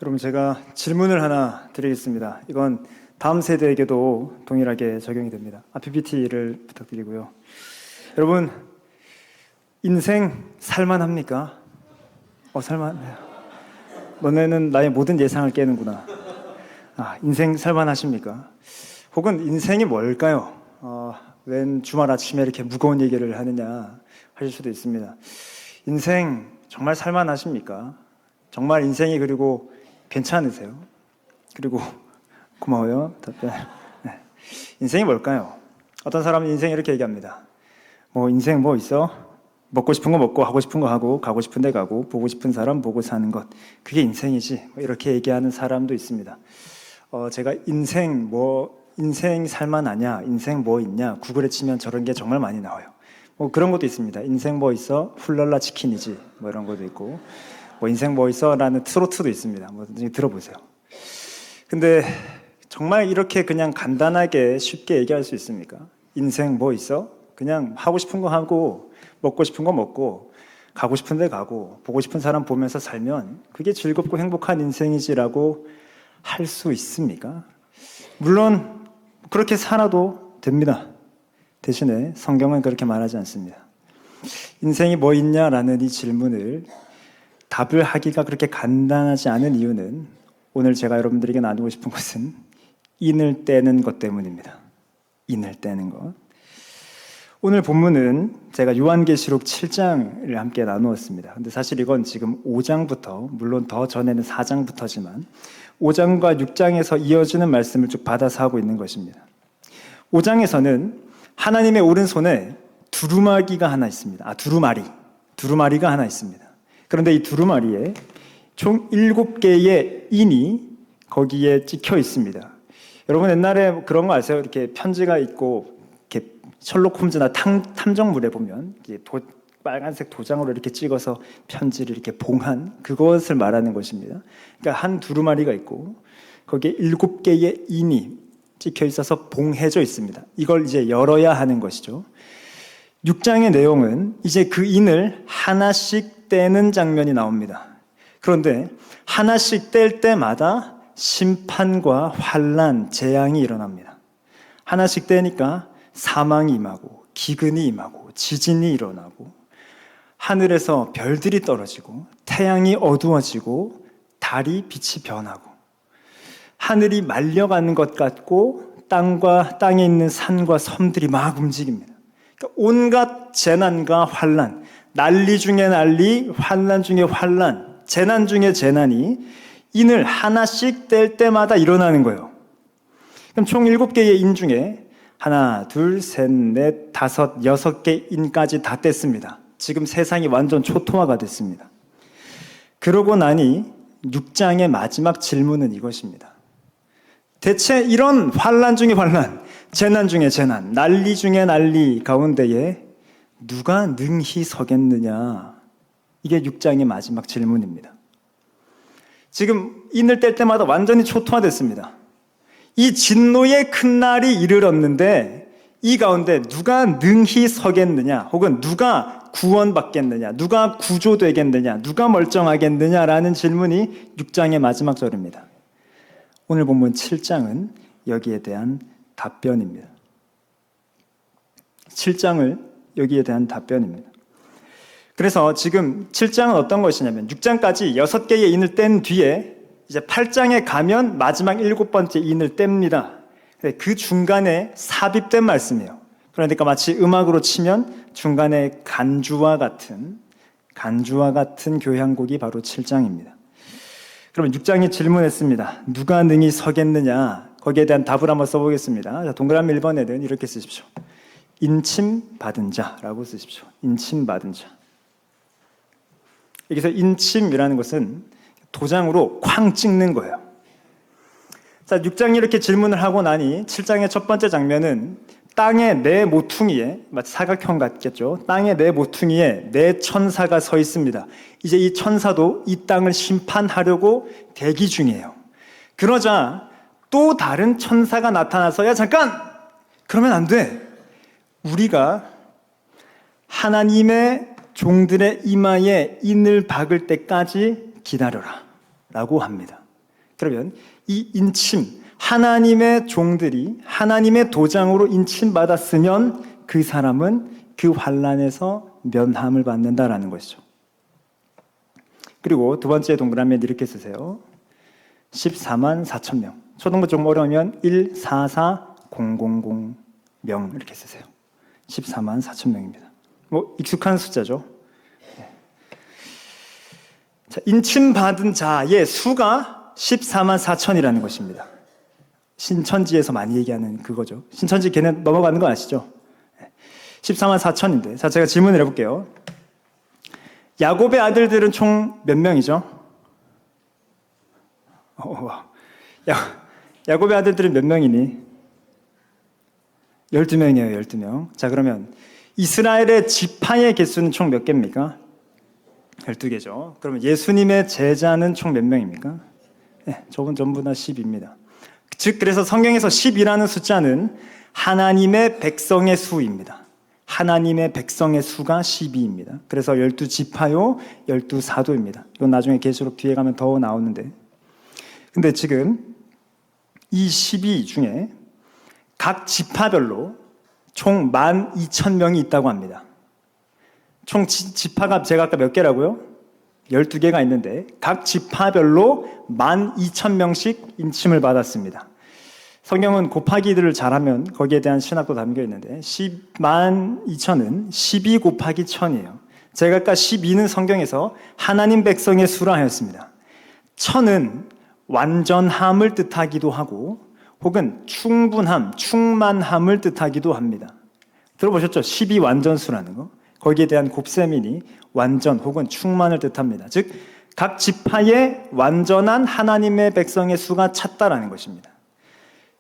그럼 제가 질문을 하나 드리겠습니다. 이건 다음 세대에게도 동일하게 적용이 됩니다. PPT를 부탁드리고요. 여러분, 인생 살만합니까? 살만해요. 너네는 나의 모든 예상을 깨는구나. 인생 살만하십니까? 혹은 인생이 뭘까요? 웬 주말 아침에 이렇게 무거운 얘기를 하느냐 하실 수도 있습니다. 인생 정말 살만하십니까? 정말 인생이 그리고 괜찮으세요? 그리고 고마워요. 답변. 네. 인생이 뭘까요? 어떤 사람은 인생 이렇게 얘기합니다. 인생 뭐 있어? 먹고 싶은 거 먹고 하고 싶은 거 하고 가고 싶은 데 가고 보고 싶은 사람 보고 사는 것, 그게 인생이지. 이렇게 얘기하는 사람도 있습니다. 제가 인생 살만하냐, 인생 뭐 있냐 구글에 치면 저런 게 정말 많이 나와요. 그런 것도 있습니다. 인생 뭐 있어? 훌랄라 치킨이지. 이런 것도 있고, 인생 뭐 있어? 라는 트로트도 있습니다. 들어보세요. 근데 정말 이렇게 그냥 간단하게 쉽게 얘기할 수 있습니까? 인생 뭐 있어? 그냥 하고 싶은 거 하고 먹고 싶은 거 먹고 가고 싶은 데 가고 보고 싶은 사람 보면서 살면 그게 즐겁고 행복한 인생이지라고 할 수 있습니까? 물론 그렇게 살아도 됩니다. 대신에 성경은 그렇게 말하지 않습니다. 인생이 뭐 있냐라는 이 질문을 답을 하기가 그렇게 간단하지 않은 이유는 오늘 제가 여러분들에게 나누고 싶은 것은 인을 떼는 것 때문입니다. 인을 떼는 것. 오늘 본문은 제가 요한계시록 7장을 함께 나누었습니다. 근데 사실 이건 지금 5장부터, 물론 더 전에는 4장부터지만 5장과 6장에서 이어지는 말씀을 쭉 받아서 하고 있는 것입니다. 5장에서는 하나님의 오른손에 두루마기가 하나 있습니다. 두루마리가 하나 있습니다. 그런데 이 두루마리에 총 7개의 인이 거기에 찍혀 있습니다. 여러분 옛날에 그런 거 아세요? 이렇게 편지가 있고 이렇게 셜록 홈즈나 탐정물에 보면 빨간색 도장으로 이렇게 찍어서 편지를 이렇게 봉한 그것을 말하는 것입니다. 그러니까 한 두루마리가 있고 거기에 7개의 인이 찍혀 있어서 봉해져 있습니다. 이걸 이제 열어야 하는 것이죠. 6장의 내용은 이제 그 인을 하나씩 떼는 장면이 나옵니다. 그런데 하나씩 뗄 때마다 심판과 환난, 재앙이 일어납니다. 하나씩 떼니까 사망이 임하고 기근이 임하고 지진이 일어나고 하늘에서 별들이 떨어지고 태양이 어두워지고 달이 빛이 변하고 하늘이 말려가는 것 같고 땅에 있는 산과 섬들이 막 움직입니다. 그러니까 온갖 재난과 환난, 난리 중에 난리, 환난 중에 환난, 재난 중에 재난이 인을 하나씩 뗄 때마다 일어나는 거예요. 그럼 총 7개의 인 중에 하나, 둘, 셋, 넷, 다섯, 6개 인까지 다 뗐습니다. 지금 세상이 완전 초토화가 됐습니다. 그러고 나니 6장의 마지막 질문은 이것입니다. 대체 이런 환난 중에 환난, 재난 중에 재난, 난리 중에 난리 가운데에 누가 능히 서겠느냐? 이게 6장의 마지막 질문입니다. 지금 인을 뗄 때마다 완전히 초토화됐습니다. 이 진노의 큰 날이 이르렀는데 이 가운데 누가 능히 서겠느냐, 혹은 누가 구원받겠느냐, 누가 구조되겠느냐, 누가 멀쩡하겠느냐라는 질문이 6장의 마지막 절입니다. 오늘 본문 7장은 여기에 대한 답변입니다. 7장을 여기에 대한 답변입니다. 그래서 지금 7장은 어떤 것이냐면 6장까지 6개의 인을 뗀 뒤에 이제 8장에 가면 마지막 7번째 인을 뗍니다. 그 중간에 삽입된 말씀이에요. 그러니까 마치 음악으로 치면 중간에 간주와 같은 교향곡이 바로 7장입니다. 그러면 6장이 질문했습니다. 누가 능히 서겠느냐? 거기에 대한 답을 한번 써보겠습니다. 자, 동그라미 1번에는 이렇게 쓰십시오. 인침받은 자라고 쓰십시오. 인침받은 자. 여기서 인침이라는 것은 도장으로 쾅 찍는 거예요. 자, 6장이 이렇게 질문을 하고 나니 7장의 첫 번째 장면은 땅의 네 모퉁이에, 마치 사각형 같겠죠? 땅의 네 모퉁이에 네 천사가 서 있습니다. 이제 이 천사도 이 땅을 심판하려고 대기 중이에요. 그러자 또 다른 천사가 나타나서 야 잠깐! 그러면 안 돼. 우리가 하나님의 종들의 이마에 인을 박을 때까지 기다려라 라고 합니다. 그러면 이 인침, 하나님의 종들이 하나님의 도장으로 인침받았으면 그 사람은 그 환난에서 면함을 받는다라는 것이죠. 그리고 두 번째 동그라미에 이렇게 쓰세요. 14만 4천 명. 초등부 좀 어려우면 144000명 이렇게 쓰세요. 14만 4천 명입니다. 뭐 익숙한 숫자죠. 자, 인침받은 자의 수가 14만 4천이라는 것입니다. 신천지에서 많이 얘기하는 그거죠. 신천지 걔네 넘어가는 거 아시죠? 14만 4천인데, 자, 제가 질문을 해볼게요. 야곱의 아들들은 총 몇 명이죠? 야곱의 아들들은 몇 명이니? 12명이에요, 12명. 자, 그러면 이스라엘의 지파의 개수는 총 몇 개입니까? 12개죠. 그러면 예수님의 제자는 총 몇 명입니까? 네, 저분 전부 다 10입니다. 즉, 그래서 성경에서 10이라는 숫자는 하나님의 백성의 수입니다. 하나님의 백성의 수가 12입니다. 그래서 12지파요, 12사도입니다. 이건 나중에 계시록 뒤에 가면 더 나오는데. 근데 지금 이 12 중에 각 지파별로 총 12,000명이 있다고 합니다. 총 지파가 제가 아까 몇 개라고요? 12개가 있는데 각 지파별로 12,000명씩 인침을 받았습니다. 성경은 곱하기들을 잘하면 거기에 대한 신학도 담겨 있는데 12,000은 12 곱하기 1000이에요. 제가 아까 12는 성경에서 하나님 백성의 수라 하였습니다. 1000은 완전함을 뜻하기도 하고 혹은 충분함, 충만함을 뜻하기도 합니다. 들어보셨죠? 12 완전수라는 거. 거기에 대한 곱셈이니 완전 혹은 충만을 뜻합니다. 즉, 각 지파의 완전한 하나님의 백성의 수가 찼다라는 것입니다.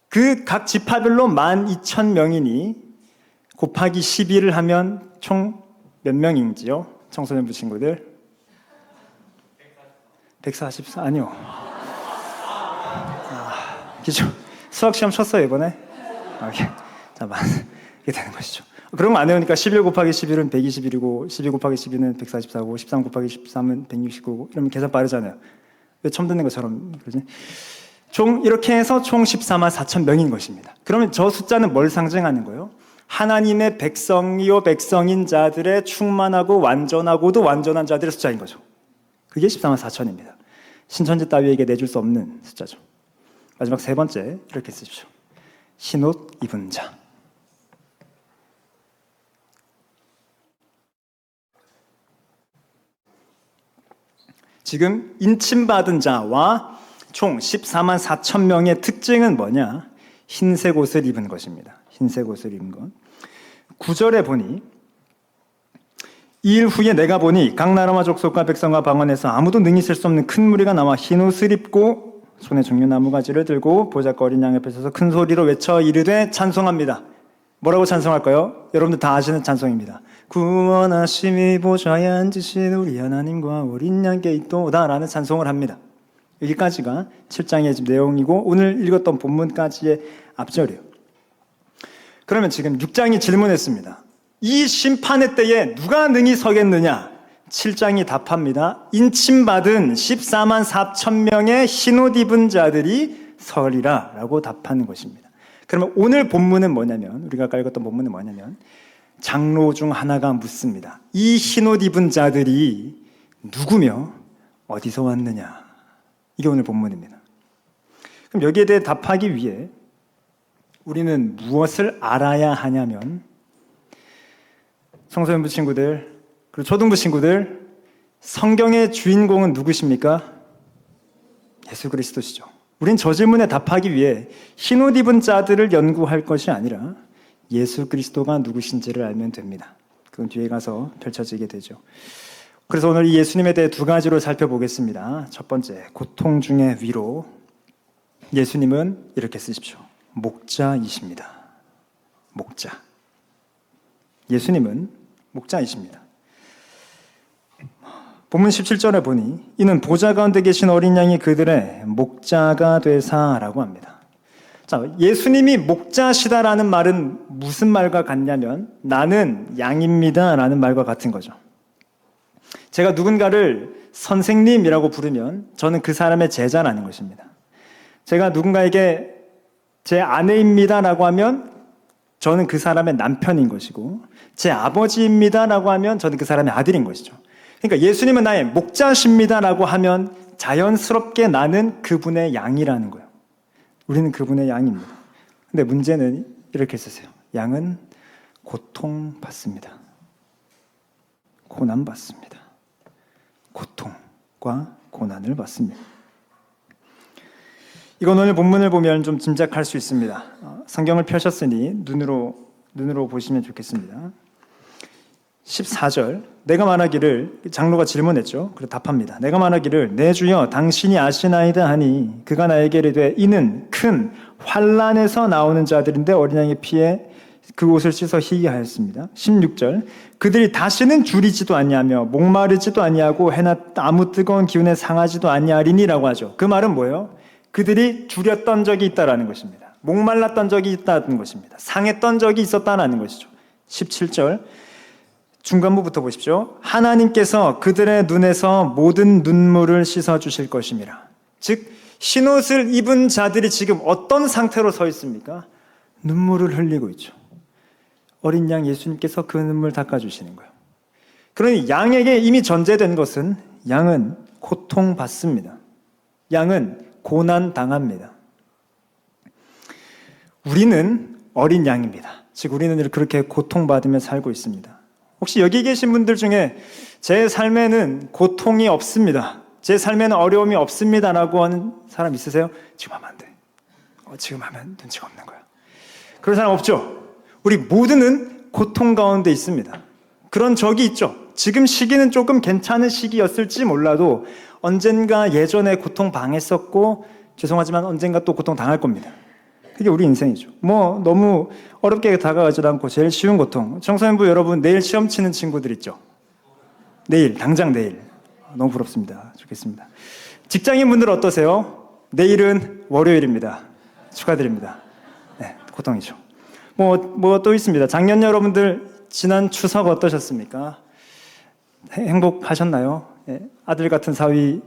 그 각 지파별로 12,000명이니 곱하기 12를 하면 총 몇 명인지요? 청소년부 친구들? 144? 아니요. 기초 수학시험 쳤어요, 이번에? 자, 이게 되는 것이죠. 그런 거 안 외우니까 11 곱하기 11은 121이고 12 곱하기 12는 144고 13 곱하기 13은 169고 이러면 계산 빠르잖아요. 왜 처음 듣는 것처럼 그러지? 이렇게 해서 총 14만 4천 명인 것입니다. 그러면 저 숫자는 뭘 상징하는 거예요? 하나님의 백성이요 백성인 자들의 충만하고 완전하고도 완전한 자들의 숫자인 거죠. 그게 14만 4천입니다. 신천지 따위에게 내줄 수 없는 숫자죠. 마지막 세 번째 이렇게 쓰십시오. 흰옷 입은 자. 지금 인침받은 자와 총 14만 4천 명의 특징은 뭐냐? 흰색 옷을 입은 것입니다. 흰색 옷을 입은 것. 9절에 보니 이 일 후에 내가 보니 각 나라와 족속과 백성과 방언에서 아무도 능히 셀 수 없는 큰 무리가 나와 흰 옷을 입고 손에 종려 나무가지를 들고 보좌과 어린 양 옆에 서서 큰 소리로 외쳐 이르되 찬송합니다. 뭐라고 찬송할까요? 여러분들 다 아시는 찬송입니다. 구원하심이 보좌에 앉으신 우리 하나님과 어린 양께 있도다라는 찬송을 합니다. 여기까지가 7장의 내용이고 오늘 읽었던 본문까지의 앞절이에요. 그러면 지금 6장이 질문했습니다. 이 심판의 때에 누가 능히 서겠느냐? 7장이 답합니다. 인침받은 14만 4천 명의 흰옷 입은 자들이 서리라 라고 답하는 것입니다. 그러면 오늘 본문은 뭐냐면, 우리가 아까 읽었던 본문은 뭐냐면 장로 중 하나가 묻습니다. 이 흰옷 입은 자들이 누구며 어디서 왔느냐? 이게 오늘 본문입니다. 그럼 여기에 대해 답하기 위해 우리는 무엇을 알아야 하냐면, 청소년부 친구들 그리고 초등부 친구들, 성경의 주인공은 누구십니까? 예수 그리스도시죠. 우린 저 질문에 답하기 위해 흰옷 입은 자들을 연구할 것이 아니라 예수 그리스도가 누구신지를 알면 됩니다. 그건 뒤에 가서 펼쳐지게 되죠. 그래서 오늘 이 예수님에 대해 두 가지로 살펴보겠습니다. 첫 번째, 고통 중의 위로. 예수님은 이렇게 쓰십시오. 목자이십니다. 목자. 예수님은 목자이십니다. 본문 17절에 보니 이는 보좌 가운데 계신 어린 양이 그들의 목자가 되사라고 합니다. 자, 예수님이 목자시다라는 말은 무슨 말과 같냐면 나는 양입니다라는 말과 같은 거죠. 제가 누군가를 선생님이라고 부르면 저는 그 사람의 제자라는 것입니다. 제가 누군가에게 제 아내입니다라고 하면 저는 그 사람의 남편인 것이고, 제 아버지입니다라고 하면 저는 그 사람의 아들인 것이죠. 그러니까 예수님은 나의 목자십니다라고 하면 자연스럽게 나는 그분의 양이라는 거예요. 우리는 그분의 양입니다. 근데 문제는 이렇게 쓰세요. 양은 고통받습니다. 고난받습니다. 고통과 고난을 받습니다. 이건 오늘 본문을 보면 좀 짐작할 수 있습니다. 성경을 펴셨으니 눈으로 보시면 좋겠습니다. 14절, 내가 말하기를, 장로가 질문했죠. 그래서 답합니다. 내가 말하기를 내 주여 당신이 아시나이다 하니 그가 나에게 이르되 이는 큰 환난에서 나오는 자들인데 어린 양의 피에 그 옷을 씻어 희게 하였습니다. 16절, 그들이 다시는 줄이지도 아니하며 목마르지도 아니하고 해나 아무 뜨거운 기운에 상하지도 아니하리니라고 하죠. 그 말은 뭐예요? 그들이 줄였던 적이 있다라는 것입니다. 목말랐던 적이 있다는 것입니다. 상했던 적이 있었다는 것이죠. 17절, 중간부부터 보십시오. 하나님께서 그들의 눈에서 모든 눈물을 씻어주실 것입니다. 즉 흰옷을 입은 자들이 지금 어떤 상태로 서 있습니까? 눈물을 흘리고 있죠. 어린 양 예수님께서 그 눈물 닦아주시는 거예요. 그러니 양에게 이미 전제된 것은 양은 고통받습니다. 양은 고난당합니다. 우리는 어린 양입니다. 즉 우리는 그렇게 고통받으며 살고 있습니다. 혹시 여기 계신 분들 중에 제 삶에는 고통이 없습니다, 제 삶에는 어려움이 없습니다 라고 하는 사람 있으세요? 지금 하면 안 돼. 지금 하면 눈치가 없는 거야. 그런 사람 없죠? 우리 모두는 고통 가운데 있습니다. 그런 적이 있죠. 지금 시기는 조금 괜찮은 시기였을지 몰라도 언젠가 예전에 고통 당했었고 죄송하지만 언젠가 또 고통 당할 겁니다. 그게 우리 인생이죠. 너무 어렵게 다가가지 않고 제일 쉬운 고통. 청소년부 여러분, 내일 시험 치는 친구들 있죠? 당장 내일. 너무 부럽습니다. 좋겠습니다. 직장인분들 어떠세요? 내일은 월요일입니다. 축하드립니다. 네, 고통이죠. 또 있습니다. 작년 여러분들 지난 추석 어떠셨습니까? 행복하셨나요? 네, 아들 같은 사위,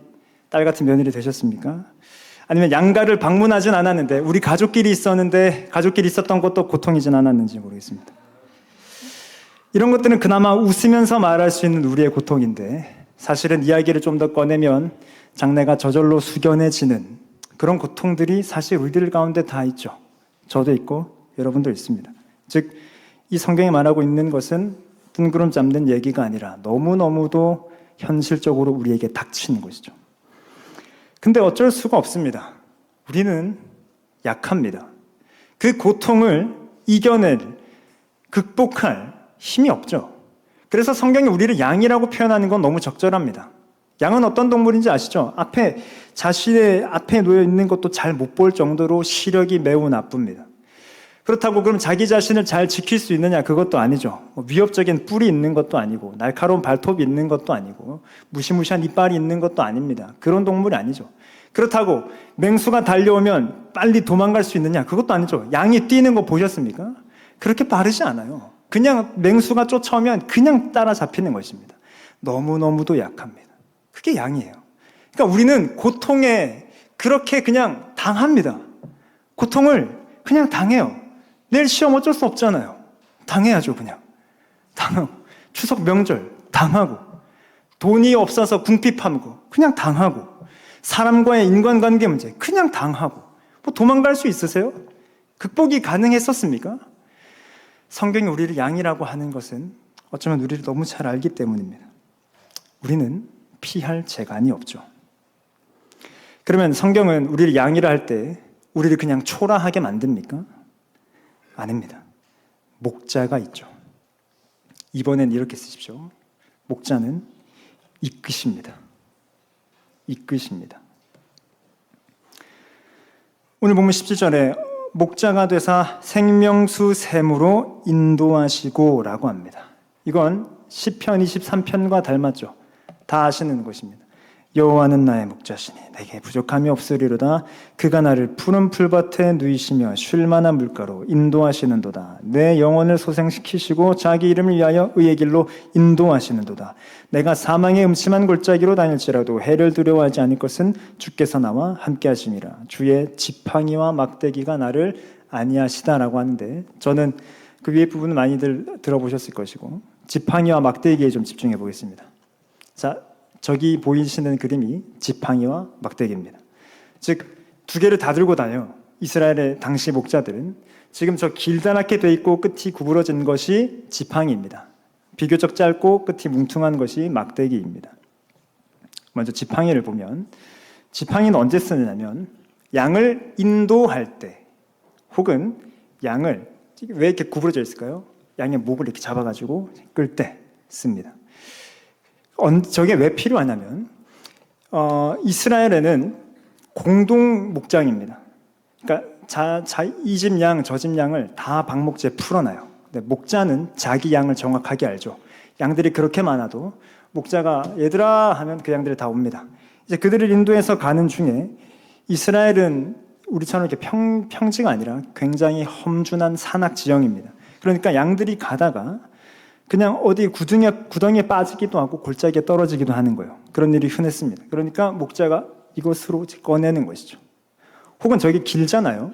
딸 같은 며느리 되셨습니까? 아니면 양가를 방문하진 않았는데 우리 가족끼리 있었던 것도 고통이진 않았는지 모르겠습니다. 이런 것들은 그나마 웃으면서 말할 수 있는 우리의 고통인데 사실은 이야기를 좀 더 꺼내면 장래가 저절로 숙연해지는 그런 고통들이 사실 우리들 가운데 다 있죠. 저도 있고 여러분도 있습니다. 즉 이 성경이 말하고 있는 것은 뜬구름 잡는 얘기가 아니라 너무너무도 현실적으로 우리에게 닥치는 것이죠. 근데 어쩔 수가 없습니다. 우리는 약합니다. 그 고통을 극복할 힘이 없죠. 그래서 성경이 우리를 양이라고 표현하는 건 너무 적절합니다. 양은 어떤 동물인지 아시죠? 자신의 앞에 놓여 있는 것도 잘 못 볼 정도로 시력이 매우 나쁩니다. 그렇다고 그럼 자기 자신을 잘 지킬 수 있느냐? 그것도 아니죠. 위협적인 뿔이 있는 것도 아니고 날카로운 발톱이 있는 것도 아니고 무시무시한 이빨이 있는 것도 아닙니다. 그런 동물이 아니죠. 그렇다고 맹수가 달려오면 빨리 도망갈 수 있느냐? 그것도 아니죠. 양이 뛰는 거 보셨습니까? 그렇게 빠르지 않아요. 그냥 맹수가 쫓아오면 그냥 따라잡히는 것입니다. 너무너무도 약합니다. 그게 양이에요. 그러니까 우리는 고통에 그렇게 그냥 당합니다. 고통을 그냥 당해요. 내일 시험 어쩔 수 없잖아요. 당해야죠, 그냥. 당하고. 추석 명절 당하고. 돈이 없어서 궁핍하고 그냥 당하고. 사람과의 인간관계 문제 그냥 당하고. 도망갈 수 있으세요? 극복이 가능했었습니까? 성경이 우리를 양이라고 하는 것은 어쩌면 우리를 너무 잘 알기 때문입니다. 우리는 피할 재간이 없죠. 그러면 성경은 우리를 양이라 할 때 우리를 그냥 초라하게 만듭니까? 아닙니다. 목자가 있죠. 이번엔 이렇게 쓰십시오. 목자는 이끄십니다. 이끄십니다. 오늘 보면 17절에 목자가 되사 생명수 샘으로 인도하시고 라고 합니다. 이건 시편 23편과 닮았죠. 다 아시는 것입니다. 여호와는 나의 목자시니 내게 부족함이 없으리로다. 그가 나를 푸른 풀밭에 누이시며 쉴 만한 물가로 인도하시는도다. 내 영혼을 소생시키시고 자기 이름을 위하여 의의 길로 인도하시는도다. 내가 사망의 음침한 골짜기로 다닐지라도 해를 두려워하지 않을 것은 주께서 나와 함께 하심이라. 주의 지팡이와 막대기가 나를 안위하시다라고 하는데, 저는 그 위에 부분은 많이들 들어보셨을 것이고 지팡이와 막대기에 좀 집중해 보겠습니다. 자, 저기 보이시는 그림이 지팡이와 막대기입니다. 즉, 두 개를 다 들고 다녀요. 이스라엘의 당시 목자들은 지금 저 길다랗게 돼 있고 끝이 구부러진 것이 지팡이입니다. 비교적 짧고 끝이 뭉퉁한 것이 막대기입니다. 먼저 지팡이를 보면, 지팡이는 언제 쓰느냐면 양을 인도할 때, 혹은 양을 왜 이렇게 구부러져 있을까요? 양의 목을 이렇게 잡아가지고 끌 때 씁니다. 저게 왜 필요하냐면 이스라엘에는 공동 목장입니다. 그러니까 이 집 양, 저 집 양을 다 방목제에 풀어놔요. 근데 목자는 자기 양을 정확하게 알죠. 양들이 그렇게 많아도 목자가 얘들아 하면 그 양들이 다 옵니다. 이제 그들을 인도해서 가는 중에, 이스라엘은 우리처럼 이렇게 평지가 아니라 굉장히 험준한 산악 지형입니다. 그러니까 양들이 가다가 그냥 어디 구덩이에 빠지기도 하고 골짜기에 떨어지기도 하는 거예요. 그런 일이 흔했습니다. 그러니까 목자가 이것으로 꺼내는 것이죠. 혹은 저기 길잖아요.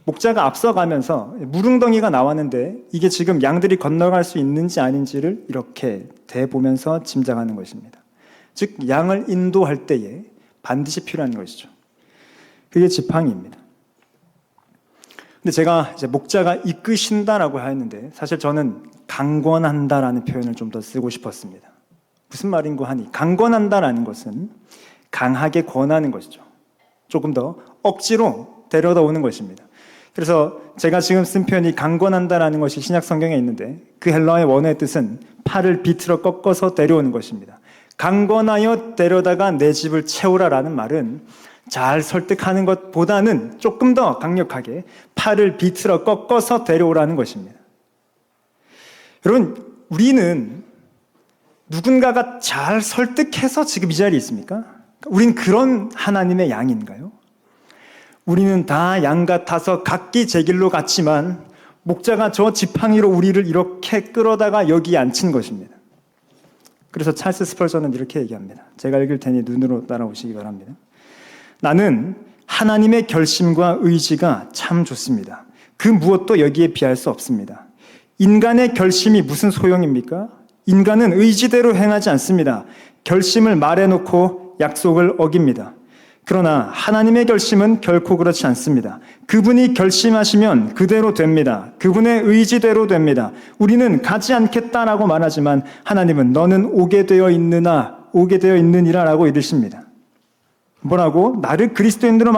목자가 앞서가면서 무릉덩이가 나왔는데 이게 지금 양들이 건너갈 수 있는지 아닌지를 이렇게 대보면서 짐작하는 것입니다. 즉, 양을 인도할 때에 반드시 필요한 것이죠. 그게 지팡이입니다. 근데 제가 이제 목자가 이끄신다라고 했는데, 사실 저는 강권한다라는 표현을 좀 더 쓰고 싶었습니다. 무슨 말인고 하니, 강권한다라는 것은 강하게 권하는 것이죠. 조금 더 억지로 데려다 오는 것입니다. 그래서 제가 지금 쓴 표현이 강권한다라는 것이 신약 성경에 있는데, 그 헬라어의 원어의 뜻은 팔을 비틀어 꺾어서 데려오는 것입니다. 강권하여 데려다가 내 집을 채우라라는 말은 잘 설득하는 것보다는 조금 더 강력하게 팔을 비틀어 꺾어서 데려오라는 것입니다. 여러분, 우리는 누군가가 잘 설득해서 지금 이 자리에 있습니까? 우린 그런 하나님의 양인가요? 우리는 다 양 같아서 각기 제 길로 갔지만 목자가 저 지팡이로 우리를 이렇게 끌어다가 여기 앉힌 것입니다. 그래서 찰스 스펄전은 이렇게 얘기합니다. 제가 읽을 테니 눈으로 따라오시기 바랍니다. 나는 하나님의 결심과 의지가 참 좋습니다. 그 무엇도 여기에 비할 수 없습니다. 인간의 결심이 무슨 소용입니까? 인간은 의지대로 행하지 않습니다. 결심을 말해놓고 약속을 어깁니다. 그러나 하나님의 결심은 결코 그렇지 않습니다. 그분이 결심하시면 그대로 됩니다. 그분의 의지대로 됩니다. 우리는 가지 않겠다라고 말하지만 하나님은 너는 오게 되어 있느니라 라고 이르십니다. 뭐라고? 나를 그리스도인으로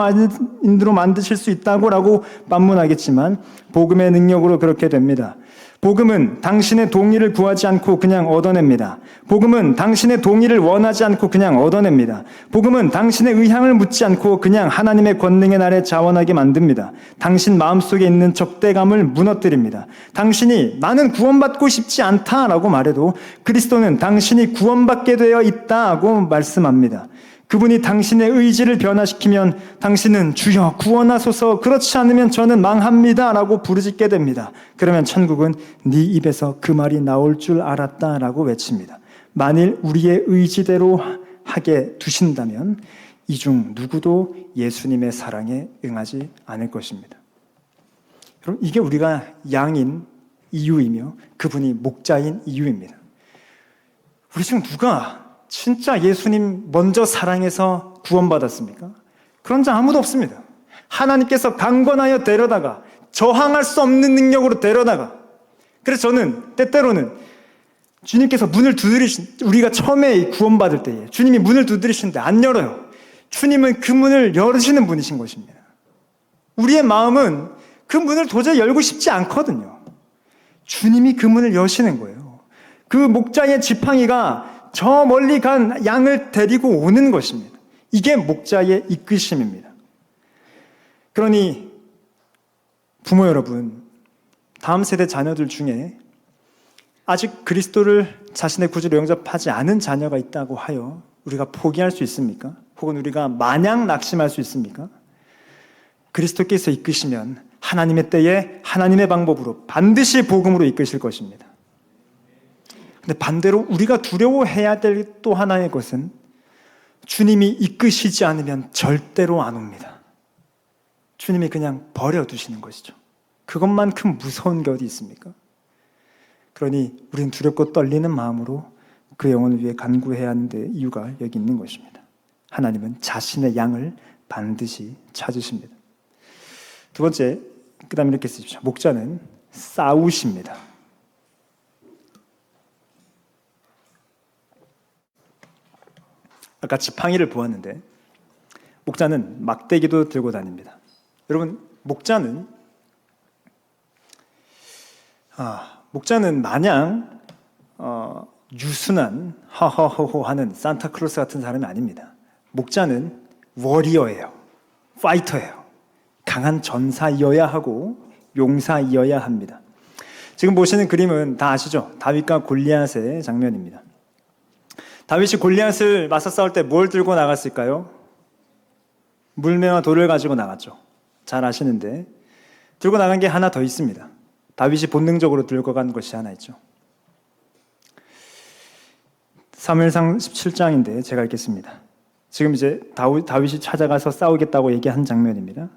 만드실 수 있다고 반문하겠지만 복음의 능력으로 그렇게 됩니다. 복음은 당신의 동의를 구하지 않고 그냥 얻어냅니다. 복음은 당신의 동의를 원하지 않고 그냥 얻어냅니다. 복음은 당신의 의향을 묻지 않고 그냥 하나님의 권능의 날에 자원하게 만듭니다. 당신 마음속에 있는 적대감을 무너뜨립니다. 당신이 나는 구원받고 싶지 않다라고 말해도 그리스도는 당신이 구원받게 되어 있다고 말씀합니다. 그분이 당신의 의지를 변화시키면 당신은 주여 구원하소서, 그렇지 않으면 저는 망합니다 라고 부르짖게 됩니다. 그러면 천국은 네 입에서 그 말이 나올 줄 알았다 라고 외칩니다. 만일 우리의 의지대로 하게 두신다면 이 중 누구도 예수님의 사랑에 응하지 않을 것입니다. 그럼 이게 우리가 양인 이유이며 그분이 목자인 이유입니다. 우리 중 누가 진짜 예수님 먼저 사랑해서 구원받았습니까? 그런 자 아무도 없습니다. 하나님께서 강권하여 데려다가 저항할 수 없는 능력으로 데려다가, 그래서 저는 때때로는 주님께서 문을 우리가 처음에 구원받을 때에 주님이 문을 두드리시는데 안 열어요. 주님은 그 문을 열으시는 분이신 것입니다. 우리의 마음은 그 문을 도저히 열고 싶지 않거든요. 주님이 그 문을 여시는 거예요. 그 목자의 지팡이가 저 멀리 간 양을 데리고 오는 것입니다. 이게 목자의 이끄심입니다. 그러니 부모 여러분, 다음 세대 자녀들 중에 아직 그리스도를 자신의 구주로 영접하지 않은 자녀가 있다고 하여 우리가 포기할 수 있습니까? 혹은 우리가 마냥 낙심할 수 있습니까? 그리스도께서 이끄시면 하나님의 때에 하나님의 방법으로 반드시 복음으로 이끄실 것입니다. 근데 반대로 우리가 두려워해야 될 또 하나의 것은 주님이 이끄시지 않으면 절대로 안 옵니다. 주님이 그냥 버려두시는 것이죠. 그것만큼 무서운 게 어디 있습니까? 그러니 우리는 두렵고 떨리는 마음으로 그 영혼을 위해 간구해야 하는데 이유가 여기 있는 것입니다. 하나님은 자신의 양을 반드시 찾으십니다. 두 번째, 그 다음에 이렇게 쓰십시오. 목자는 싸우십니다. 아까 지팡이를 보았는데 목자는 막대기도 들고 다닙니다. 여러분, 목자는 마냥 유순한 하하호호 하는 산타클로스 같은 사람이 아닙니다. 목자는 워리어예요. 파이터예요. 강한 전사이어야 하고 용사이어야 합니다. 지금 보시는 그림은 다 아시죠? 다윗과 골리앗의 장면입니다. 다윗이 골리앗을 맞서 싸울 때 뭘 들고 나갔을까요? 물매와 돌을 가지고 나갔죠. 잘 아시는데 들고 나간 게 하나 더 있습니다. 다윗이 본능적으로 들고 간 것이 하나 있죠. 사무엘상 17장인데 제가 읽겠습니다. 지금 이제 다윗이 찾아가서 싸우겠다고 얘기한 장면입니다.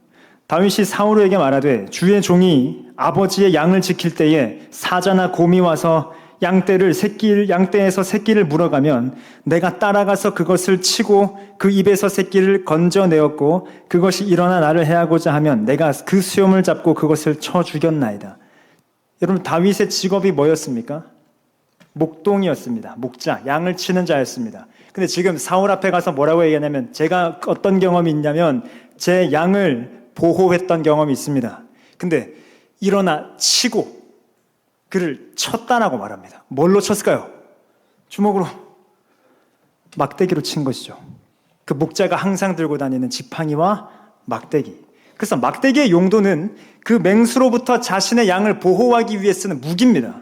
다윗이 사울에게 말하되 주의 종이 아버지의 양을 지킬 때에 사자나 곰이 와서 양떼에서 새끼를 물어가면 내가 따라가서 그것을 치고 그 입에서 새끼를 건져내었고 그것이 일어나 나를 해하고자 하면 내가 그 수염을 잡고 그것을 쳐 죽였나이다. 여러분, 다윗의 직업이 뭐였습니까? 목동이었습니다. 목자, 양을 치는 자였습니다. 근데 지금 사울 앞에 가서 뭐라고 얘기하냐면 제가 어떤 경험이 있냐면 제 양을 보호했던 경험이 있습니다. 근데 일어나 치고 그를 쳤다라고 말합니다. 뭘로 쳤을까요? 주먹으로, 막대기로 친 것이죠. 그 목자가 항상 들고 다니는 지팡이와 막대기. 그래서 막대기의 용도는 그 맹수로부터 자신의 양을 보호하기 위해 쓰는 무기입니다.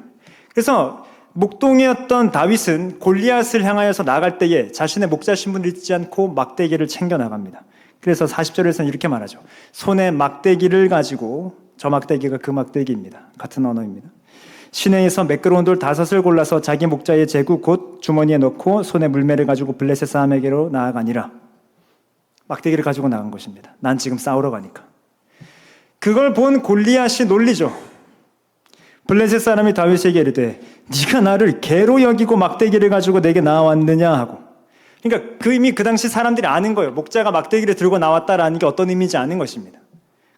그래서 목동이었던 다윗은 골리앗을 향하여서 나갈 때에 자신의 목자 신분을 잊지 않고 막대기를 챙겨 나갑니다. 그래서 40절에서는 이렇게 말하죠. 손에 막대기를 가지고, 저 막대기가 그 막대기입니다. 같은 언어입니다. 시내에서 매끄러운 돌 5을 골라서 자기 목자의 제구 곧 주머니에 넣고 손에 물매를 가지고 블레셋 사람에게로 나아가니라. 막대기를 가지고 나간 것입니다. 난 지금 싸우러 가니까. 그걸 본 골리앗이 놀리죠. 블레셋 사람이 다윗에게 이르되 네가 나를 개로 여기고 막대기를 가지고 내게 나왔느냐 하고. 그러니까 이미 그 당시 사람들이 아는 거예요. 목자가 막대기를 들고 나왔다라는 게 어떤 의미인지 아는 것입니다.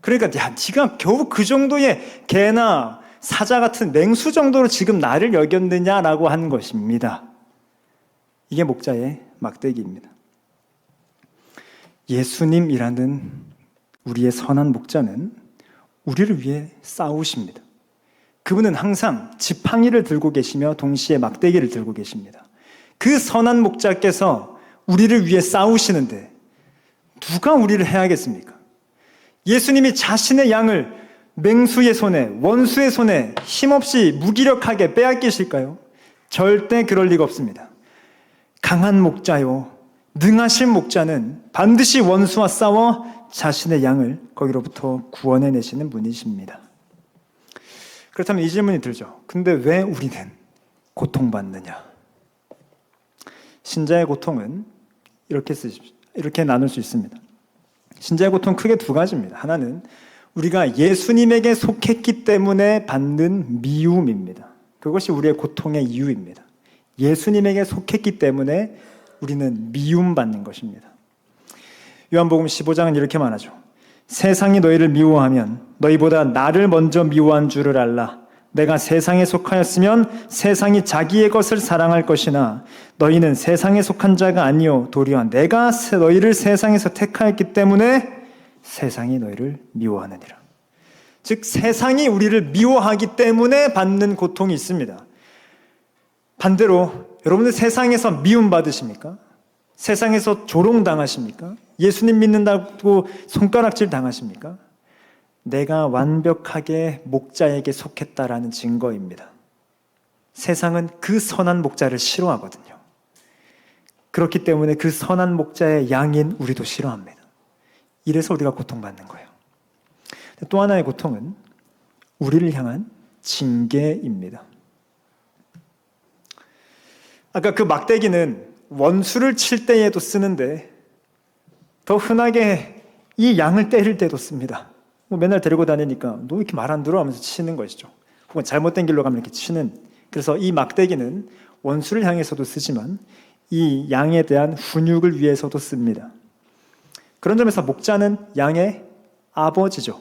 그러니까 네가 겨우 그 정도의 개나 사자 같은 맹수 정도로 지금 나를 여겼느냐라고 한 것입니다. 이게 목자의 막대기입니다. 예수님이라는 우리의 선한 목자는 우리를 위해 싸우십니다. 그분은 항상 지팡이를 들고 계시며 동시에 막대기를 들고 계십니다. 그 선한 목자께서 우리를 위해 싸우시는데 누가 우리를 해야겠습니까? 예수님이 자신의 양을 맹수의 손에, 원수의 손에 힘없이 무기력하게 빼앗기실까요? 절대 그럴 리가 없습니다. 강한 목자요, 능하신 목자는 반드시 원수와 싸워 자신의 양을 거기로부터 구원해내시는 분이십니다. 그렇다면 이 질문이 들죠. 근데 왜 우리는 고통받느냐? 신자의 고통은 이렇게 나눌 수 있습니다. 신자의 고통 크게 두 가지입니다. 하나는 우리가 예수님에게 속했기 때문에 받는 미움입니다. 그것이 우리의 고통의 이유입니다. 예수님에게 속했기 때문에 우리는 미움받는 것입니다. 요한복음 15장은 이렇게 말하죠. 세상이 너희를 미워하면 너희보다 나를 먼저 미워한 줄을 알라. 내가 세상에 속하였으면 세상이 자기의 것을 사랑할 것이나 너희는 세상에 속한 자가 아니요 도리어 내가 너희를 세상에서 택하였기 때문에 세상이 너희를 미워하느니라. 즉 세상이 우리를 미워하기 때문에 받는 고통이 있습니다. 반대로 여러분들 세상에서 미움받으십니까? 세상에서 조롱당하십니까? 예수님 믿는다고 손가락질 당하십니까? 내가 완벽하게 목자에게 속했다라는 증거입니다. 세상은 그 선한 목자를 싫어하거든요. 그렇기 때문에 그 선한 목자의 양인 우리도 싫어합니다. 이래서 우리가 고통받는 거예요. 또 하나의 고통은 우리를 향한 징계입니다. 아까 그 막대기는 원수를 칠 때에도 쓰는데 더 흔하게 이 양을 때릴 때도 씁니다. 맨날 데리고 다니니까 너 이렇게 말 안 들어 하면서 치는 것이죠. 혹은 잘못된 길로 가면 이렇게 치는. 그래서 이 막대기는 원수를 향해서도 쓰지만 이 양에 대한 훈육을 위해서도 씁니다. 그런 점에서 목자는 양의 아버지죠.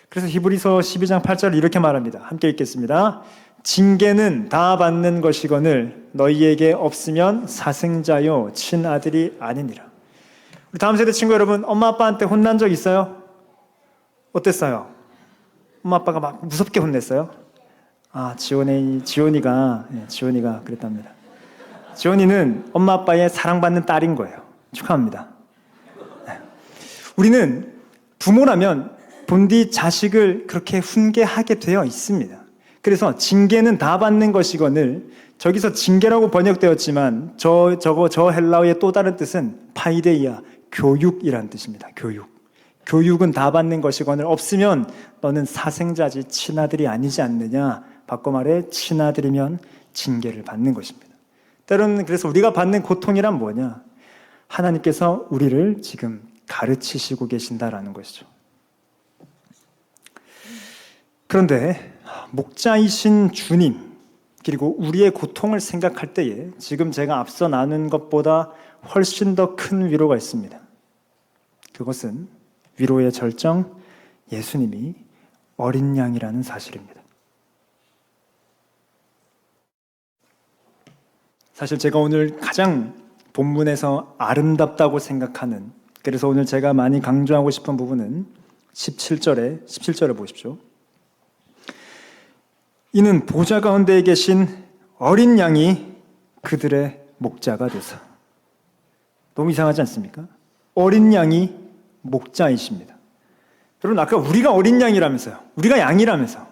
그래서 히브리서 12장 8절을 이렇게 말합니다. 함께 읽겠습니다. 징계는 다 받는 것이거늘 너희에게 없으면 사생자요 친아들이 아니니라. 우리 다음 세대 친구 여러분, 엄마 아빠한테 혼난 적 있어요? 어땠어요? 엄마 아빠가 막 무섭게 혼냈어요? 지원이가 그랬답니다. 지원이는 엄마 아빠의 사랑받는 딸인 거예요. 축하합니다. 우리는 부모라면 본디 자식을 그렇게 훈계하게 되어 있습니다. 그래서 징계는 다 받는 것이거늘, 저기서 징계라고 번역되었지만 저 헬라어의 또 다른 뜻은 파이데이아, 교육이라는 뜻입니다. 교육은 다 받는 것이거늘 없으면 너는 사생자지 친아들이 아니지 않느냐. 바꿔 말해 친아들이면 징계를 받는 것입니다. 때로는 그래서 우리가 받는 고통이란 뭐냐? 하나님께서 우리를 지금 가르치시고 계신다라는 것이죠. 그런데 목자이신 주님 그리고 우리의 고통을 생각할 때에 지금 제가 앞서 나눈 것보다 훨씬 더 큰 위로가 있습니다. 그것은 위로의 절정, 예수님이 어린 양이라는 사실입니다. 사실 제가 오늘 가장 본문에서 아름답다고 생각하는, 그래서 오늘 제가 많이 강조하고 싶은 부분은 17절을 보십시오. 이는 보좌 가운데에 계신 어린 양이 그들의 목자가 되사. 너무 이상하지 않습니까? 어린 양이 목자이십니다. 여러분, 아까 우리가 어린 양이라면서요. 우리가 양이라면서.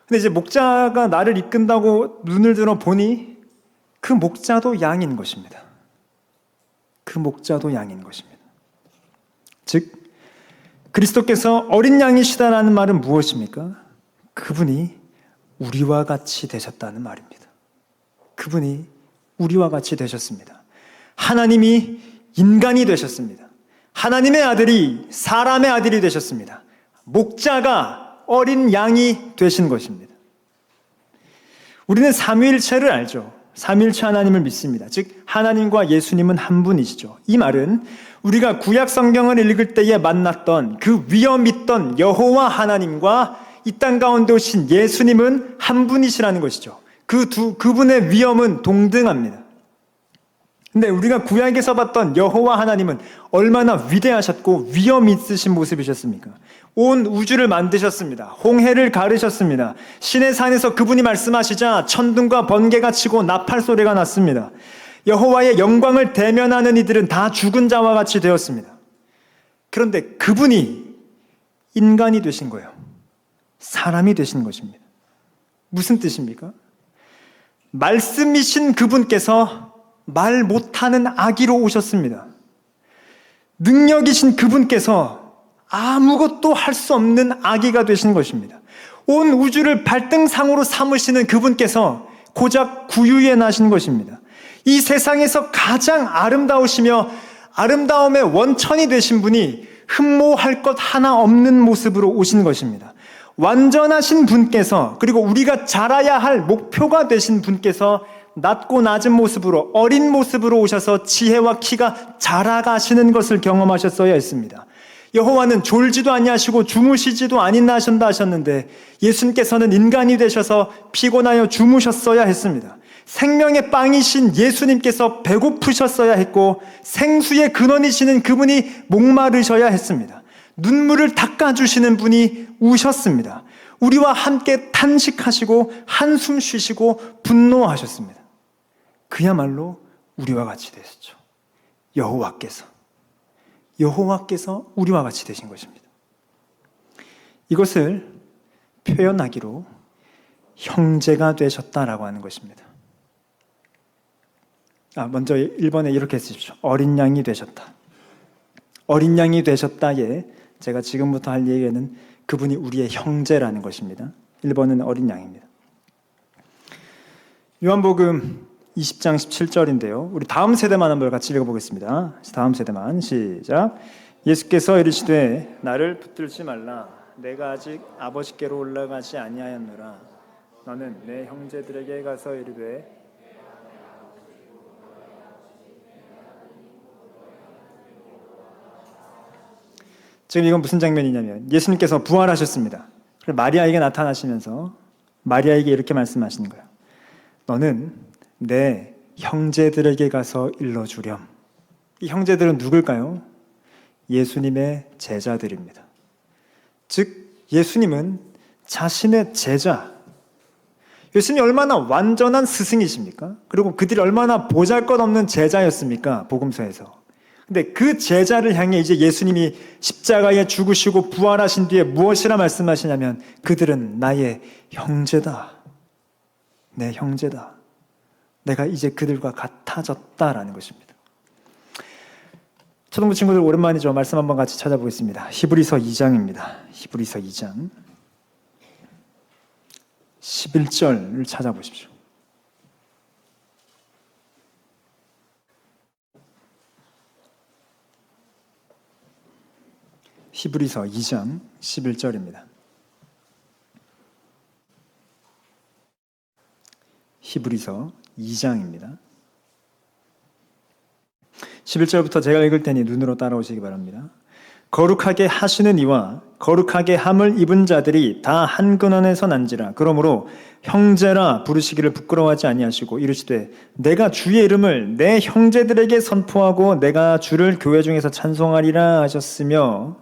근데 이제 목자가 나를 이끈다고 눈을 들어 보니 그 목자도 양인 것입니다. 그 목자도 양인 것입니다. 즉, 그리스도께서 어린 양이시다라는 말은 무엇입니까? 그분이 우리와 같이 되셨다는 말입니다. 그분이 우리와 같이 되셨습니다. 하나님이 인간이 되셨습니다. 하나님의 아들이 사람의 아들이 되셨습니다. 목자가 어린 양이 되신 것입니다. 우리는 삼위일체를 알죠. 삼위일체 하나님을 믿습니다. 즉 하나님과 예수님은 한 분이시죠. 이 말은 우리가 구약 성경을 읽을 때에 만났던 그 위엄 있던 여호와 하나님과 이 땅 가운데 오신 예수님은 한 분이시라는 것이죠. 그분의 위엄은 동등합니다. 근데 우리가 구약에서 봤던 여호와 하나님은 얼마나 위대하셨고 위엄 있으신 모습이셨습니까? 온 우주를 만드셨습니다. 홍해를 가르셨습니다. 신의 산에서 그분이 말씀하시자 천둥과 번개가 치고 나팔 소리가 났습니다. 여호와의 영광을 대면하는 이들은 다 죽은 자와 같이 되었습니다. 그런데 그분이 인간이 되신 거예요. 사람이 되신 것입니다. 무슨 뜻입니까? 말씀이신 그분께서 말 못하는 아기로 오셨습니다. 능력이신 그분께서 아무것도 할 수 없는 아기가 되신 것입니다. 온 우주를 발등상으로 삼으시는 그분께서 고작 구유에 나신 것입니다. 이 세상에서 가장 아름다우시며 아름다움의 원천이 되신 분이 흠모할 것 하나 없는 모습으로 오신 것입니다. 완전하신 분께서, 그리고 우리가 자라야 할 목표가 되신 분께서 낮고 낮은 모습으로, 어린 모습으로 오셔서 지혜와 키가 자라가시는 것을 경험하셨어야 했습니다. 여호와는 졸지도 아니하시고 주무시지도 아니하신다 하셨는데 예수님께서는 인간이 되셔서 피곤하여 주무셨어야 했습니다. 생명의 빵이신 예수님께서 배고프셨어야 했고 생수의 근원이시는 그분이 목마르셔야 했습니다. 눈물을 닦아주시는 분이 우셨습니다. 우리와 함께 탄식하시고 한숨 쉬시고 분노하셨습니다. 그야말로 우리와 같이 되셨죠. 여호와께서 우리와 같이 되신 것입니다. 이것을 표현하기로 형제가 되셨다라고 하는 것입니다. 먼저 1번에 이렇게 쓰십시오. 어린 양이 되셨다. 어린 양이 되셨다에 제가 지금부터 할 얘기는 그분이 우리의 형제라는 것입니다. 1번은 어린 양입니다. 요한복음 20장 17절인데요. 우리 다음 세대만 한번 같이 읽어보겠습니다. 다음 세대만 시작. 예수께서 이르시되 나를 붙들지 말라. 내가 아직 아버지께로 올라가지 아니하였노라. 너는 내 형제들에게 가서 이르되 지금 이건 무슨 장면이냐면 예수님께서 부활하셨습니다. 마리아에게 나타나시면서 마리아에게 이렇게 말씀하시는 거예요. 너는 내 형제들에게 가서 일러주렴. 이 형제들은 누굴까요? 예수님의 제자들입니다. 즉 예수님은 자신의 제자, 예수님이 얼마나 완전한 스승이십니까? 그리고 그들이 얼마나 보잘것없는 제자였습니까? 복음서에서. 근데 그 제자를 향해 이제 예수님이 십자가에 죽으시고 부활하신 뒤에 무엇이라 말씀하시냐면 그들은 나의 형제다. 내 형제다. 내가 이제 그들과 같아졌다라는 것입니다. 초등부 친구들 오랜만이죠. 말씀 한번 같이 찾아보겠습니다. 히브리서 2장입니다. 히브리서 2장 11절을 찾아보십시오. 히브리서 2장 11절입니다. 히브리서 2장입니다. 11절부터 제가 읽을 테니 눈으로 따라오시기 바랍니다. 거룩하게 하시는 이와 거룩하게 함을 입은 자들이 다 한 근원에서 난지라. 그러므로 형제라 부르시기를 부끄러워하지 아니하시고 이르시되 내가 주의 이름을 내 형제들에게 선포하고 내가 주를 교회 중에서 찬송하리라 하셨으며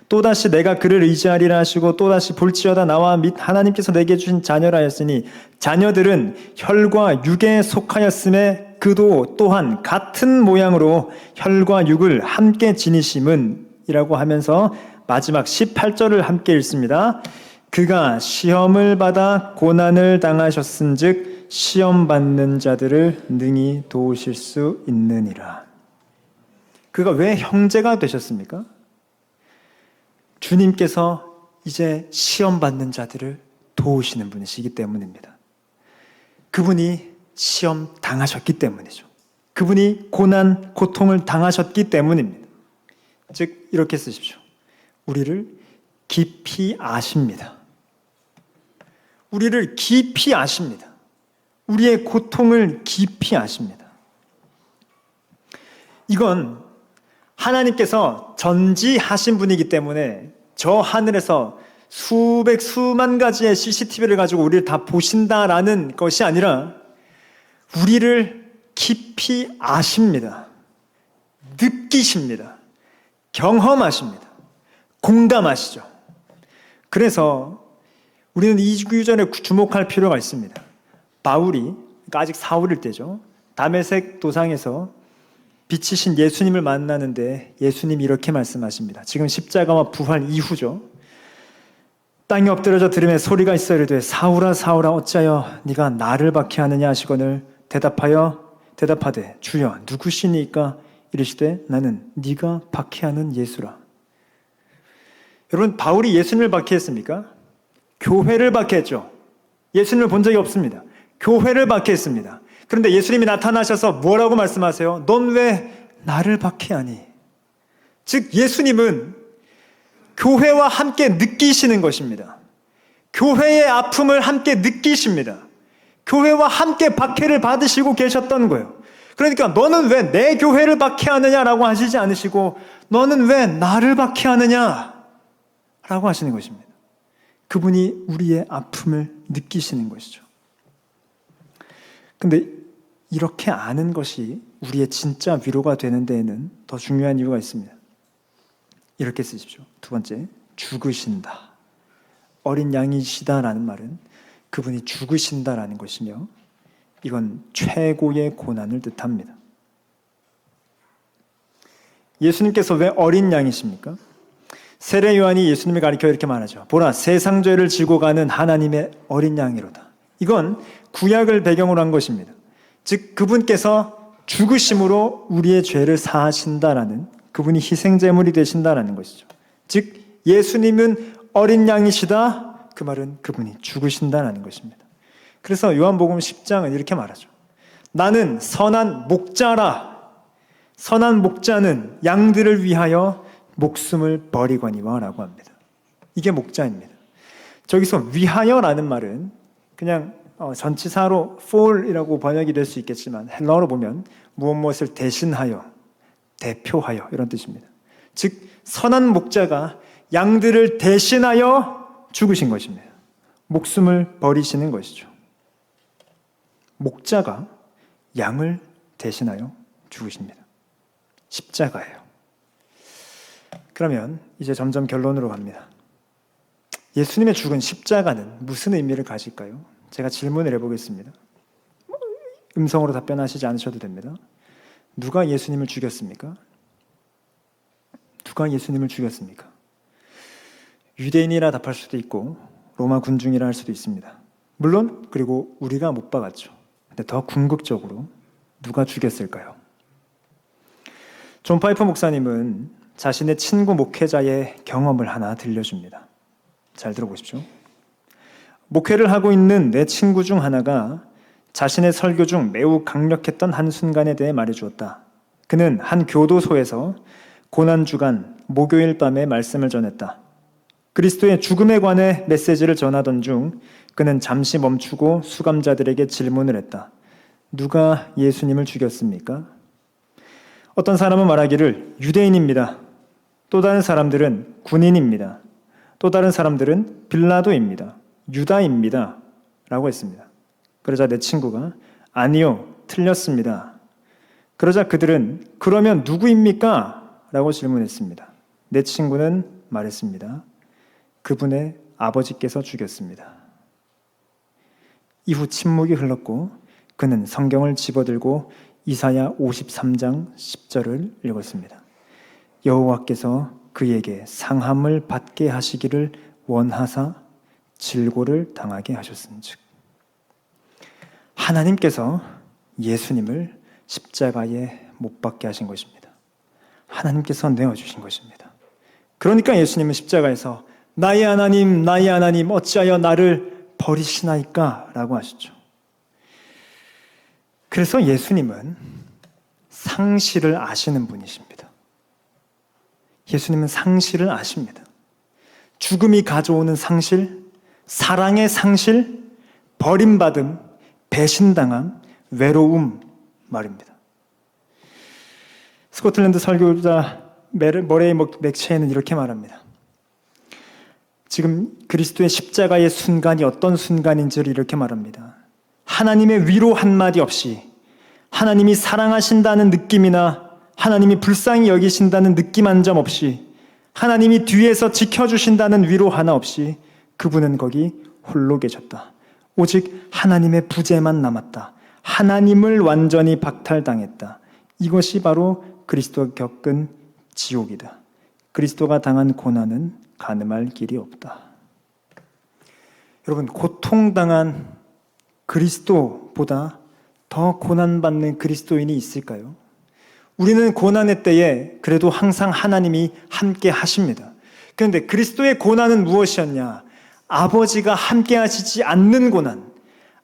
또다시 내가 그를 의지하리라 하시고 또다시 볼지어다 나와 및 하나님께서 내게 주신 자녀라 하였으니 자녀들은 혈과 육에 속하였음에 그도 또한 같은 모양으로 혈과 육을 함께 지니심은 이라고 하면서 마지막 18절을 함께 읽습니다. 그가 시험을 받아 고난을 당하셨은즉 시험 받는 자들을 능히 도우실 수 있느니라. 그가 왜 형제가 되셨습니까? 주님께서 이제 시험 받는 자들을 도우시는 분이시기 때문입니다. 그분이 시험 당하셨기 때문이죠. 그분이 고난, 고통을 당하셨기 때문입니다. 즉 이렇게 쓰십시오. 우리를 깊이 아십니다. 우리를 깊이 아십니다. 우리의 고통을 깊이 아십니다. 이건 하나님께서 전지하신 분이기 때문에 저 하늘에서 수백 수만 가지의 CCTV를 가지고 우리를 다 보신다라는 것이 아니라 우리를 깊이 아십니다. 느끼십니다. 경험하십니다. 공감하시죠. 그래서 우리는 이 구절에 주목할 필요가 있습니다. 바울이, 그러니까 아직 사울일 때죠. 다메섹 도상에서 빛이신 예수님을 만나는데 예수님이 이렇게 말씀하십니다. 지금 십자가와 부활 이후죠. 땅에 엎드려져 들음에 소리가 있어 이르되 사울아 사울아 어찌하여 네가 나를 박해하느냐 하시거늘 대답하되 주여 누구시니까 이르시되 나는 네가 박해하는 예수라. 여러분 바울이 예수님을 박해했습니까? 교회를 박해했죠. 예수님을 본 적이 없습니다. 교회를 박해했습니다. 그런데 예수님이 나타나셔서 뭐라고 말씀하세요? 넌 왜 나를 박해하니? 즉 예수님은 교회와 함께 느끼시는 것입니다. 교회의 아픔을 함께 느끼십니다. 교회와 함께 박해를 받으시고 계셨던 거예요. 그러니까 너는 왜 내 교회를 박해하느냐라고 하시지 않으시고 너는 왜 나를 박해하느냐라고 하시는 것입니다. 그분이 우리의 아픔을 느끼시는 것이죠. 근데 이렇게 아는 것이 우리의 진짜 위로가 되는 데에는 더 중요한 이유가 있습니다. 이렇게 쓰십시오. 두 번째, 죽으신다. 어린 양이시다라는 말은 그분이 죽으신다라는 것이며 이건 최고의 고난을 뜻합니다. 예수님께서 왜 어린 양이십니까? 세례 요한이 예수님을 가리켜 이렇게 말하죠. 보라, 세상 죄를 지고 가는 하나님의 어린 양이로다. 이건 구약을 배경으로 한 것입니다. 즉 그분께서 죽으심으로 우리의 죄를 사하신다라는, 그분이 희생제물이 되신다라는 것이죠. 즉 예수님은 어린 양이시다, 그 말은 그분이 죽으신다라는 것입니다. 그래서 요한복음 10장은 이렇게 말하죠. 나는 선한 목자라. 선한 목자는 양들을 위하여 목숨을 버리거니와 라고 합니다. 이게 목자입니다. 저기서 위하여라는 말은 그냥 전치사로 for이라고 번역이 될 수 있겠지만 헬라어로 보면 무엇을 대신하여, 대표하여 이런 뜻입니다. 즉 선한 목자가 양들을 대신하여 죽으신 것입니다. 목숨을 버리시는 것이죠. 목자가 양을 대신하여 죽으십니다. 십자가예요. 그러면 이제 점점 결론으로 갑니다. 예수님의 죽은 십자가는 무슨 의미를 가질까요? 제가 질문을 해보겠습니다. 음성으로 답변하시지 않으셔도 됩니다. 누가 예수님을 죽였습니까? 누가 예수님을 죽였습니까? 유대인이라 답할 수도 있고 로마 군중이라 할 수도 있습니다. 물론 그리고 우리가 못 박았죠. 근데 더 궁극적으로 누가 죽였을까요? 존 파이퍼 목사님은 자신의 친구 목회자의 경험을 하나 들려줍니다. 잘 들어보십시오. 목회를 하고 있는 내 친구 중 하나가 자신의 설교 중 매우 강력했던 한순간에 대해 말해주었다. 그는 한 교도소에서 고난주간 목요일 밤에 말씀을 전했다. 그리스도의 죽음에 관해 메시지를 전하던 중 그는 잠시 멈추고 수감자들에게 질문을 했다. 누가 예수님을 죽였습니까? 어떤 사람은 말하기를 유대인입니다. 또 다른 사람들은 군인입니다. 또 다른 사람들은 빌라도입니다. 유다입니다. 라고 했습니다. 그러자 내 친구가 아니요, 틀렸습니다. 그러자 그들은 그러면 누구입니까? 라고 질문했습니다. 내 친구는 말했습니다. 그분의 아버지께서 죽였습니다. 이후 침묵이 흘렀고 그는 성경을 집어들고 이사야 53장 10절을 읽었습니다. 여호와께서 그에게 상함을 받게 하시기를 원하사 질고를 당하게 하셨은즉. 하나님께서 예수님을 십자가에 못 박게 하신 것입니다. 하나님께서 내어주신 것입니다. 그러니까 예수님은 십자가에서 나의 하나님 어찌하여 나를 버리시나이까? 라고 하셨죠. 그래서 예수님은 상실을 아시는 분이십니다. 예수님은 상실을 아십니다. 죽음이 가져오는 상실, 사랑의 상실, 버림받음, 배신당함, 외로움 말입니다. 스코틀랜드 설교자 머레이 맥체는 이렇게 말합니다. 지금 그리스도의 십자가의 순간이 어떤 순간인지를 이렇게 말합니다. 하나님의 위로 한마디 없이, 하나님이 사랑하신다는 느낌이나 하나님이 불쌍히 여기신다는 느낌 한 점 없이, 하나님이 뒤에서 지켜주신다는 위로 하나 없이 그분은 거기 홀로 계셨다. 오직 하나님의 부재만 남았다. 하나님을 완전히 박탈당했다. 이것이 바로 그리스도가 겪은 지옥이다. 그리스도가 당한 고난은 가늠할 길이 없다. 여러분, 고통당한 그리스도보다 더 고난받는 그리스도인이 있을까요? 우리는 고난의 때에 그래도 항상 하나님이 함께 하십니다. 그런데 그리스도의 고난은 무엇이었냐? 아버지가 함께 하시지 않는 고난,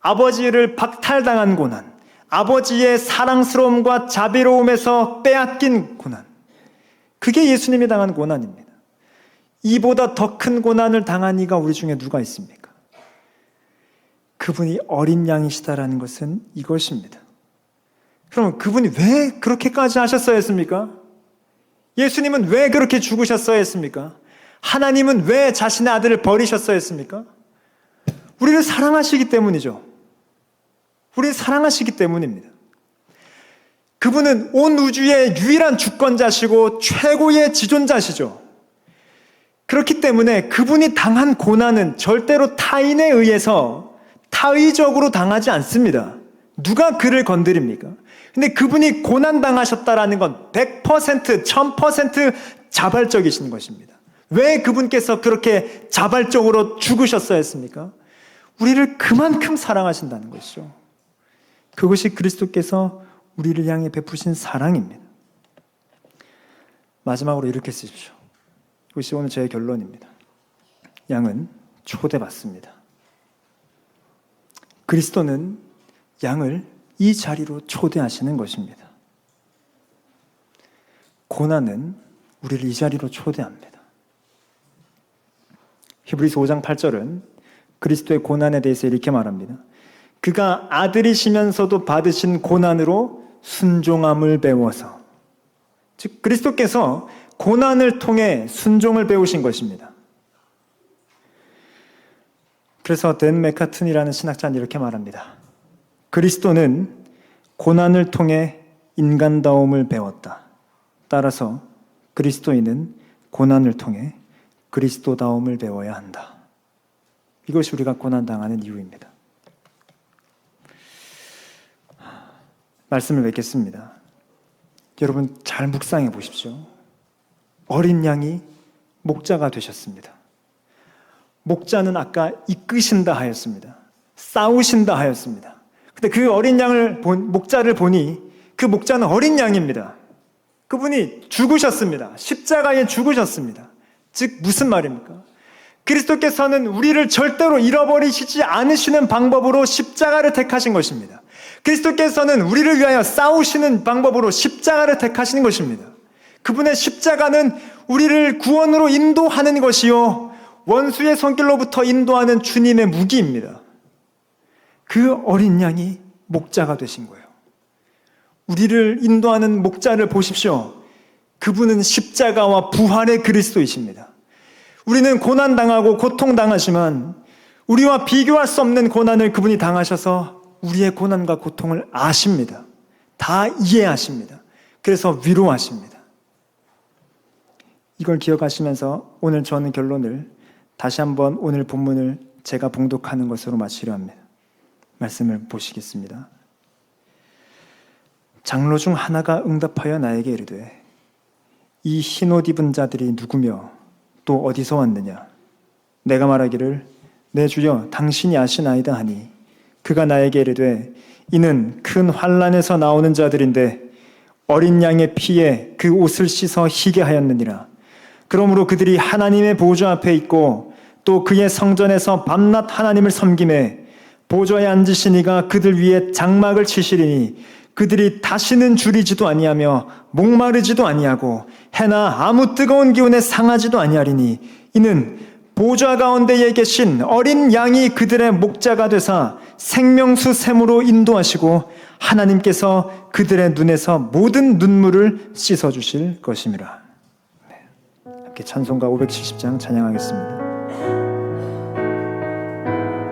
아버지를 박탈당한 고난, 아버지의 사랑스러움과 자비로움에서 빼앗긴 고난, 그게 예수님이 당한 고난입니다. 이보다 더 큰 고난을 당한 이가 우리 중에 누가 있습니까? 그분이 어린 양이시다라는 것은 이것입니다. 그럼 그분이 왜 그렇게까지 하셨어야 했습니까? 예수님은 왜 그렇게 죽으셨어야 했습니까? 하나님은 왜 자신의 아들을 버리셨어야 했습니까? 우리를 사랑하시기 때문이죠. 우리를 사랑하시기 때문입니다. 그분은 온 우주의 유일한 주권자시고 최고의 지존자시죠. 그렇기 때문에 그분이 당한 고난은 절대로 타인에 의해서 타의적으로 당하지 않습니다. 누가 그를 건드립니까? 근데 그분이 고난당하셨다라는 건 100%, 1000% 자발적이신 것입니다. 왜 그분께서 그렇게 자발적으로 죽으셨어야 했습니까? 우리를 그만큼 사랑하신다는 것이죠. 그것이 그리스도께서 우리를 향해 베푸신 사랑입니다. 마지막으로 이렇게 쓰십시오. 이것이 오늘 제 결론입니다. 양은 초대받습니다. 그리스도는 양을 이 자리로 초대하시는 것입니다. 고난은 우리를 이 자리로 초대합니다. 히브리서 5장 8절은 그리스도의 고난에 대해서 이렇게 말합니다. 그가 아들이시면서도 받으신 고난으로 순종함을 배워서, 즉 그리스도께서 고난을 통해 순종을 배우신 것입니다. 그래서 댄 맥카튼이라는 신학자는 이렇게 말합니다. 그리스도는 고난을 통해 인간다움을 배웠다. 따라서 그리스도인은 고난을 통해 그리스도다움을 배워야 한다. 이것이 우리가 고난당하는 이유입니다. 말씀을 맺겠습니다. 여러분 잘 묵상해 보십시오. 어린 양이 목자가 되셨습니다. 목자는 아까 이끄신다 하였습니다. 싸우신다 하였습니다. 근데 그 어린 양을 목자를 보니 그 목자는 어린 양입니다. 그분이 죽으셨습니다. 십자가에 죽으셨습니다. 즉 무슨 말입니까? 그리스도께서는 우리를 절대로 잃어버리시지 않으시는 방법으로 십자가를 택하신 것입니다. 그리스도께서는 우리를 위하여 싸우시는 방법으로 십자가를 택하시는 것입니다. 그분의 십자가는 우리를 구원으로 인도하는 것이요, 원수의 손길로부터 인도하는 주님의 무기입니다. 그 어린 양이 목자가 되신 거예요. 우리를 인도하는 목자를 보십시오. 그분은 십자가와 부활의 그리스도이십니다. 우리는 고난당하고 고통당하지만 우리와 비교할 수 없는 고난을 그분이 당하셔서 우리의 고난과 고통을 아십니다. 다 이해하십니다. 그래서 위로하십니다. 이걸 기억하시면서 오늘 저는 결론을 다시 한번 오늘 본문을 제가 봉독하는 것으로 마치려 합니다. 말씀을 보시겠습니다. 장로 중 하나가 응답하여 나에게 이르되 이 흰옷 입은 자들이 누구며 또 어디서 왔느냐? 내가 말하기를 내 주여 당신이 아시나이다 하니 그가 나에게 이르되 이는 큰 환난에서 나오는 자들인데 어린 양의 피에 그 옷을 씻어 희게 하였느니라. 그러므로 그들이 하나님의 보좌 앞에 있고 또 그의 성전에서 밤낮 하나님을 섬기매 보좌에 앉으신 이가 그들 위에 장막을 치시리니 그들이 다시는 줄이지도 아니하며 목마르지도 아니하고 해나 아무 뜨거운 기운에 상하지도 아니하리니 이는 보좌 가운데에 계신 어린 양이 그들의 목자가 되사 생명수 샘으로 인도하시고 하나님께서 그들의 눈에서 모든 눈물을 씻어주실 것임이라. 함께 찬송가 570장 찬양하겠습니다.